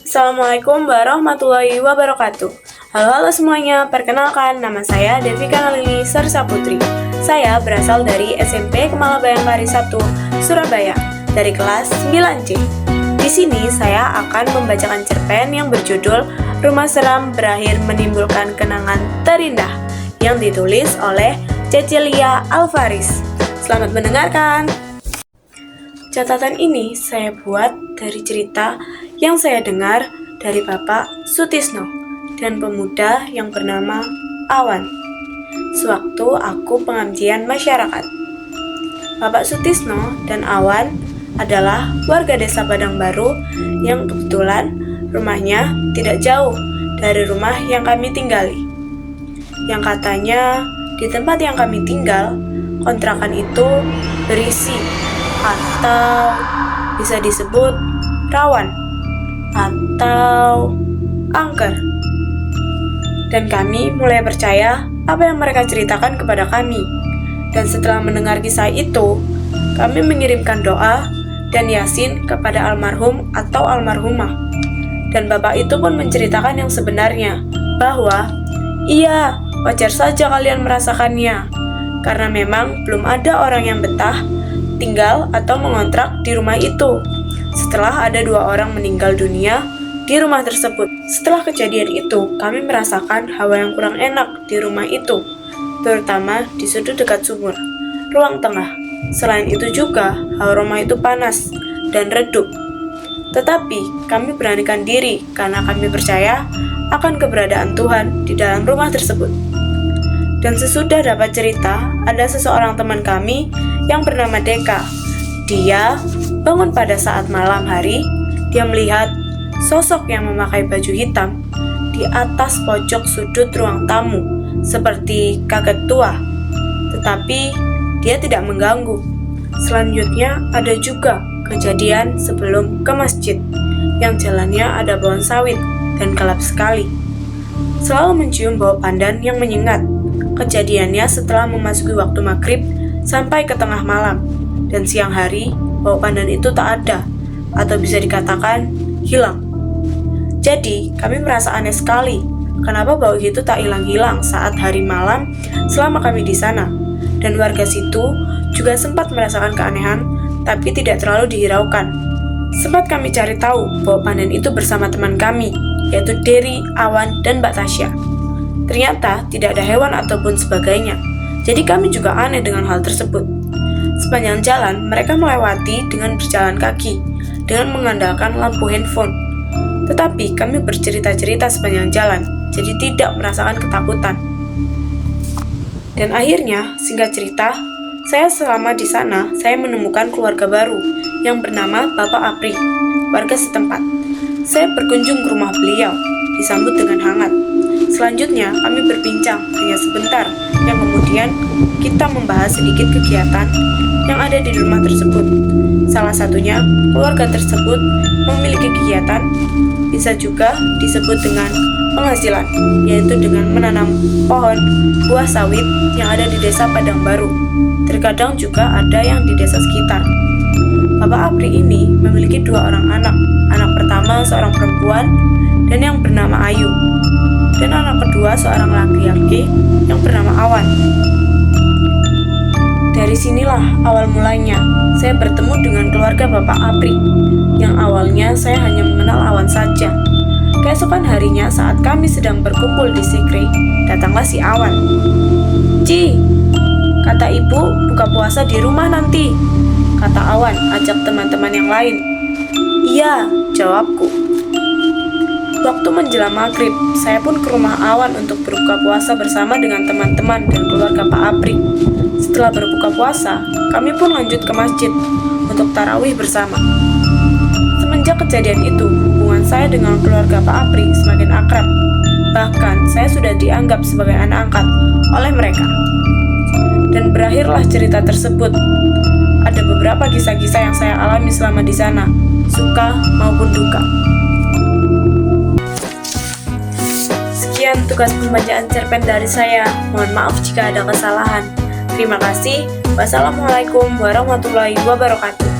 Assalamualaikum warahmatullahi wabarakatuh. Halo semuanya, perkenalkan nama saya Devika Nalini Sarsa Putri. Saya berasal dari SMP Kemala Bayangkari 1, Surabaya, dari kelas 9C. Di sini saya akan membacakan cerpen yang berjudul Rumah Seram Berakhir Menimbulkan Kenangan Terindah yang ditulis oleh Cecilia Alvaris. Selamat mendengarkan. Catatan ini saya buat dari cerita yang saya dengar dari Bapak Sutisno dan pemuda yang bernama Awan sewaktu aku pengabdian masyarakat. Bapak Sutisno dan Awan adalah warga desa Padang Baru yang kebetulan rumahnya tidak jauh dari rumah yang kami tinggali. Yang katanya di tempat yang kami tinggal, kontrakan itu berisi atau bisa disebut rawan atau angker. Dan kami mulai percaya apa yang mereka ceritakan kepada kami. Dan setelah mendengar kisah itu, kami mengirimkan doa dan yasin kepada almarhum atau almarhumah. Dan bapak itu pun menceritakan yang sebenarnya, bahwa iya, wajar saja kalian merasakannya, karena memang belum ada orang yang betah tinggal atau mengontrak di rumah itu setelah ada 2 orang meninggal dunia di rumah tersebut. Setelah kejadian itu, kami merasakan hawa yang kurang enak di rumah itu, terutama di sudut dekat sumur, ruang tengah. Selain itu juga, hawa rumah itu panas dan redup. Tetapi kami beranikan diri karena kami percaya akan keberadaan Tuhan di dalam rumah tersebut. Dan sesudah dapat cerita, ada seseorang teman kami yang bernama Deka. Dia bangun pada saat malam hari. Dia melihat sosok yang memakai baju hitam di atas pojok sudut ruang tamu, seperti kakek tua. Tetapi dia tidak mengganggu. Selanjutnya ada juga kejadian sebelum ke masjid, yang jalannya ada pohon sawit dan gelap sekali. Selalu mencium bau pandan yang menyengat. Kejadiannya setelah memasuki waktu maghrib sampai ke tengah malam, dan siang hari bau pandan itu tak ada, atau bisa dikatakan hilang. Jadi kami merasa aneh sekali, kenapa bau itu tak hilang-hilang saat hari malam selama kami di sana. Dan warga situ juga sempat merasakan keanehan, tapi tidak terlalu dihiraukan. Sempat kami cari tahu bau pandan itu bersama teman kami, yaitu Dery, Awan, dan Mbak Tasya. Ternyata tidak ada hewan ataupun sebagainya. Jadi kami juga aneh dengan hal tersebut. Sepanjang jalan, mereka melewati dengan berjalan kaki, dengan mengandalkan lampu handphone. Tetapi kami bercerita-cerita sepanjang jalan, jadi tidak merasakan ketakutan. Dan akhirnya, singkat cerita, saya selama di sana, saya menemukan keluarga baru yang bernama Bapak Apri, warga setempat. Saya berkunjung ke rumah beliau, disambut dengan hangat. Selanjutnya, kami berbincang hanya sebentar, yang kemudian kita membahas sedikit kegiatan yang ada di rumah tersebut. Salah satunya, keluarga tersebut memiliki kegiatan, bisa juga disebut dengan penghasilan, yaitu dengan menanam pohon buah sawit yang ada di desa Padang Baru. Terkadang juga ada yang di desa sekitar. Bapak Apri ini memiliki 2 orang anak. Anak pertama seorang perempuan dan yang bernama Ayu, dan anak kedua seorang laki-laki yang bernama Awan. Dari sinilah awal mulanya saya bertemu dengan keluarga Bapak Apri, yang awalnya saya hanya mengenal Awan saja. Keesokan harinya saat kami sedang berkumpul di Sikri, datanglah si Awan. "Ci, kata ibu buka puasa di rumah nanti," kata Awan ajak teman-teman yang lain. "Iya," jawabku. Waktu menjelang maghrib, saya pun ke rumah Awan untuk berbuka puasa bersama dengan teman-teman dan keluarga Pak Apri. Setelah berbuka puasa, kami pun lanjut ke masjid untuk tarawih bersama. Semenjak kejadian itu, hubungan saya dengan keluarga Pak Apri semakin akrab. Bahkan, saya sudah dianggap sebagai anak angkat oleh mereka. Dan berakhirlah cerita tersebut. Ada beberapa kisah-kisah yang saya alami selama di sana, suka maupun duka. Sekian tugas pembacaan cerpen dari saya. Mohon maaf jika ada kesalahan. Terima kasih. Wassalamualaikum warahmatullahi wabarakatuh.